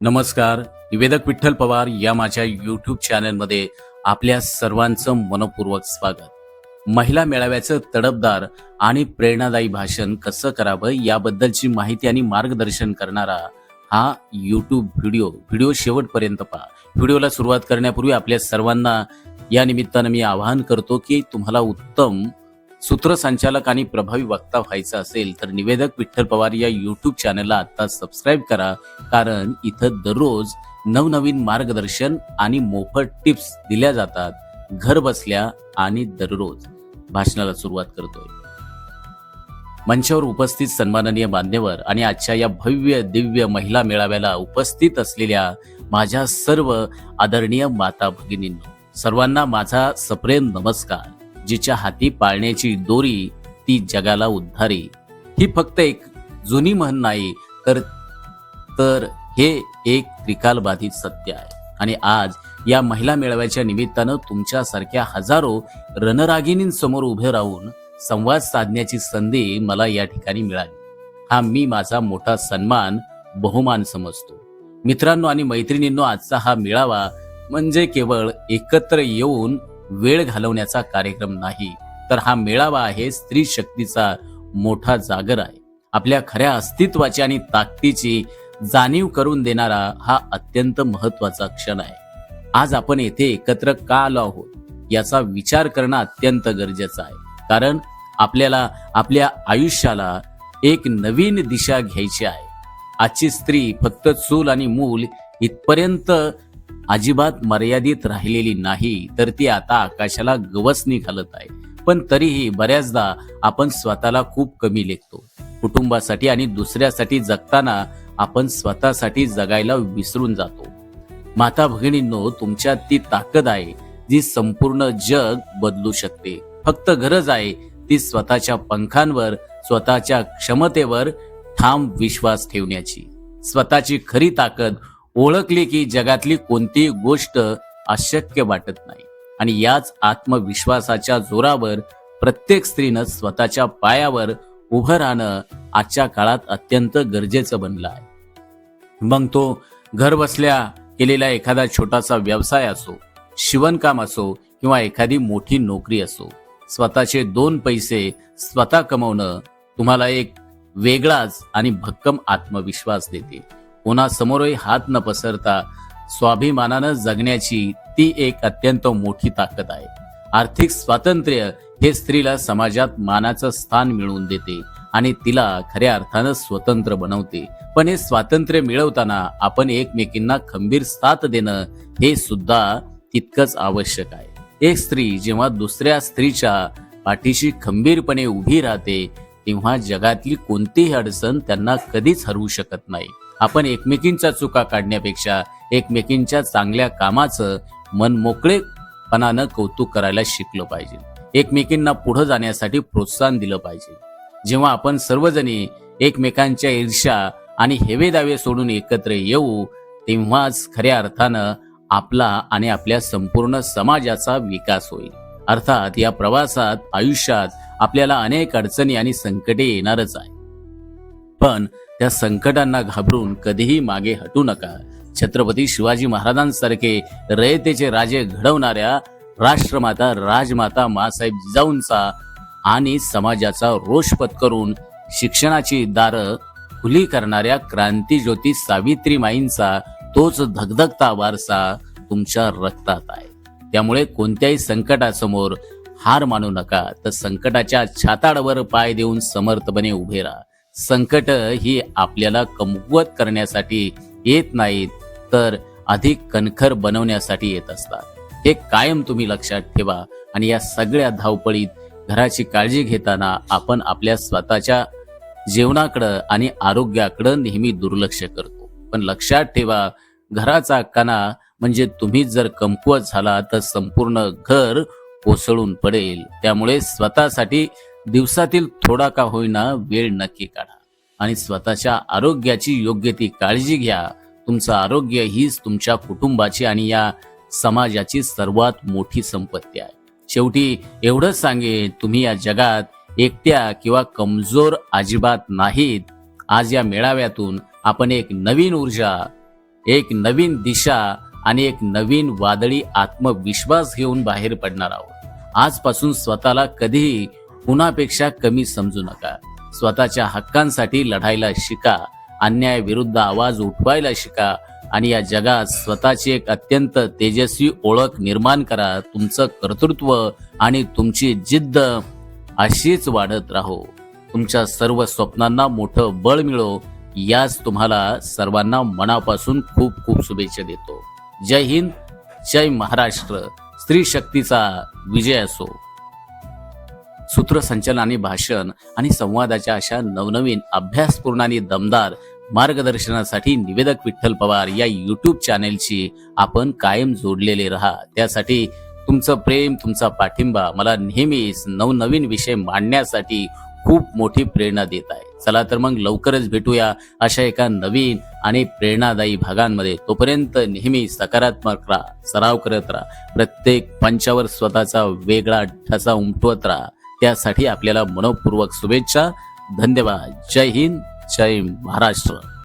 नमस्कार. निवेदक विठ्ठल पवार या माझ्या यूट्यूब चॅनलमध्ये आपल्या सर्वांचं मनपूर्वक स्वागत. महिला मेळाव्याचं तडफदार आणि प्रेरणादायी भाषण कसं करावं याबद्दलची माहिती आणि मार्गदर्शन करणारा हा यूट्यूब व्हिडिओ शेवटपर्यंत पहा. व्हिडिओला सुरुवात करण्यापूर्वी आपल्या सर्वांना या निमित्तानं मी आवाहन करतो की तुम्हाला उत्तम सूत्रसंचालक आणि प्रभावी वक्ता व्हायचं असेल तर निवेदक विठ्ठल पवार या यूट्यूब चॅनलला आता सबस्क्राईब करा, कारण इथं दररोज नवनवीन मार्गदर्शन आणि मोफत टिप्स दिल्या जातात घर बसल्या. आणि दररोज भाषणाला सुरुवात करतोय. मंचावर उपस्थित सन्माननीय मान्यवर आणि आजच्या या भव्य दिव्य महिला मेळाव्याला उपस्थित असलेल्या माझ्या सर्व आदरणीय माता भगिनींनो, सर्वांना माझा सप्रेम नमस्कार. जिच्या हाती पाळण्याची दोरी ती जगाला उद्धारी, ही फक्त एक जुनी म्हण नाही तर हे एक त्रिकालबाधित सत्य आहे. आणि आज या महिला मेळाव्याच्या निमित्तानं तुमच्यासारख्या हजारो रणरागिणींसमोर उभे राहून संवाद साधण्याची संधी मला या ठिकाणी मिळाली. हा मी माझा मोठा सन्मान बहुमान समजतो. मित्रांनो आणि मैत्रिणींनो, आजचा हा मेळावा म्हणजे केवळ एकत्र येऊन वेळ घालवण्याचा कार्यक्रम नाही, तर हा मेळावा आहे स्त्री शक्तीचा मोठा जागर आहे. आपल्या खऱ्या अस्तित्वाची आणि ताकदीची जाणीव करून देणारा हा अत्यंत महत्वाचा क्षण आहे. आज आपण येथे एकत्र का आलो आहोत याचा विचार करणं अत्यंत गरजेचं आहे, कारण आपल्याला आपल्या आयुष्याला एक नवीन दिशा घ्यायची आहे. आजची स्त्री फक्त चूल आणि मूल इथपर्यंत अजिबात मर्यादित राहिलेली नाही, तर ती आता आकाशाला गवसणी घालत आहे. पण तरीही बऱ्याचदा आपण स्वतःला खूप कमी लेखतो. कुटुंबासाठी आणि दुसऱ्यासाठी जगताना आपण स्वतःसाठी जगायला विसरून जातो. माता भगिनींनो, तुमच्यात ती ताकद आहे जी संपूर्ण जग बदलू शकते. फक्त गरज आहे ती स्वतःच्या पंखांवर, स्वतःच्या क्षमतेवर ठाम विश्वास ठेवण्याची. स्वतःची खरी ताकद ओळखली की जगातली कोणतीही गोष्ट अशक्य वाटत नाही. आणि याच आत्मविश्वासाच्या जोरावर प्रत्येक स्त्रीनं स्वतःच्या पायावर उभं राहणं आजच्या काळात अत्यंत गरजेचं बनलं आहे. मग तो घर बसल्या केलेला एखादा छोटासा व्यवसाय असो, शिवणकाम असो किंवा एखादी मोठी नोकरी असो, स्वतःचे 2 पैसे स्वतः कमवणं तुम्हाला एक वेगळाच आणि भक्कम आत्मविश्वास देते. कोणासमोरही हात न पसरता स्वाभिमानानं जगण्याची ती एक अत्यंत मोठी ताकद आहे. आर्थिक स्वातंत्र्य हे स्त्रीला समाजात मानाचं स्थान मिळवून देते आणि तिला खऱ्या अर्थानं स्वतंत्र बनवते. पण हे स्वातंत्र्य मिळवताना आपण एकमेकींना खंबीर साथ देणं हे सुद्धा तितकंच आवश्यक आहे. एक स्त्री जेव्हा दुसऱ्या स्त्रीच्या पाठीशी खंबीरपणे उभी राहते तेव्हा जगातली कोणतीही अडचण त्यांना कधीच हरवू शकत नाही. आपण एकमेकींच्या चुका काढण्यापेक्षा एकमेकींच्या चांगल्या कामाचं मन मोकळेपणानं कौतुक करायला शिकलं पाहिजे. एकमेकींना पुढे जाण्यासाठी प्रोत्साहन दिलं पाहिजे. जेव्हा आपण सर्वजणी एकमेकांच्या ईर्ष्या आणि हेवेदावे सोडून एकत्र येऊ तेव्हाच खऱ्या अर्थानं आपला आणि आपल्या संपूर्ण समाजाचा विकास होईल. अर्थात या प्रवासात आयुष्यात आपल्याला अनेक अडचणी आणि संकटे येणारच आहे, पण त्या संकटांना घाबरून कधीही मागे हटू नका. छत्रपती शिवाजी महाराजांसारखे रयतेचे राजे घडवणाऱ्या राष्ट्रमाता राजमाता मासाहेब जिजाऊंचा आणि समाजाचा रोष पत्करून शिक्षणाची दारं खुली करणाऱ्या क्रांतीज्योती सावित्रीमाईंचा तोच धगधगता वारसा तुमच्या रक्तात आहे. त्यामुळे कोणत्याही संकटासमोर हार मानू नका, तर संकटाच्या छाताडावर पाय देऊन समर्थपणे उभे राहा. संकट ही आपल्याला कमकुवत करण्यासाठी येत नाहीत, तर अधिक कणखर बनवण्यासाठी येत असतात. हे कायम तुम्ही लक्षात ठेवा. आणि या सगळ्या धावपळीत घराची काळजी घेताना आपण आपल्या स्वतःच्या जेवणाकडं आणि आरोग्याकडं नेहमी दुर्लक्ष करतो. पण लक्षात ठेवा, घराचा कणा म्हणजे तुम्ही जर कमकुवत झाला तर संपूर्ण घर कोसळून पडेल. त्यामुळे स्वतःसाठी दिवसातील थोडा का होईना वेळ नक्की काढा आणि स्वतःच्या आरोग्याची योग्य ती काळजी घ्या. तुमचं आरोग्य हीच तुमच्या कुटुंबाची आणि या समाजाची सर्वात मोठी संपत्ती आहे. शेवटी एवढंच सांगेन, तुम्ही या जगात एकट्या किंवा कमजोर अजिबात नाहीत. आज या मेळाव्यातून आपण एक नवीन ऊर्जा एक नवीन दिशा आणि एक नवीन वादळी आत्मविश्वास घेऊन बाहेर पडणार आहोत. आजपासून स्वतःला कधीही कुणापेक्षा कमी समजू नका. स्वतःच्या हक्कांसाठी लढायला शिका, अन्यायाविरुद्ध आवाज उठवायला शिका आणि या जगात स्वतःची एक अत्यंत तेजस्वी ओळख निर्माण करा. तुमचं कर्तृत्व आणि तुमची जिद्द अशीच वाढत राहो. तुमच्या सर्व स्वप्नांना मोठं बळ मिळो, याच तुम्हाला सर्वांना मनापासून खूप खूप शुभेच्छा देतो. जय हिंद, जय महाराष्ट्र. स्त्री शक्तीचा विजय असो. सूत्रसंचलन आणि भाषण आणि संवादाच्या अशा नवनवीन अभ्यासपूर्ण आणि दमदार मार्गदर्शनासाठी निवेदक विठ्ठल पवार या यूट्यूब चॅनेलशी आपण कायम जोडलेले राहा. त्यासाठी तुमचं प्रेम, तुमचा पाठिंबा मला नेहमीच नवनवीन विषय मांडण्यासाठी खूप मोठी प्रेरणा देत आहे. चला तर मग लवकरच भेटूया अशा एका नवीन आणि प्रेरणादायी भागांमध्ये. तोपर्यंत नेहमी सकारात्मक राहा, सराव करत राहा, प्रत्येक पंचावर स्वतःचा वेगळा ठसा उमटवत राहा. त्यासाठी आपल्याला मनपूर्वक शुभेच्छा. धन्यवाद. जय हिंद, जय महाराष्ट्र.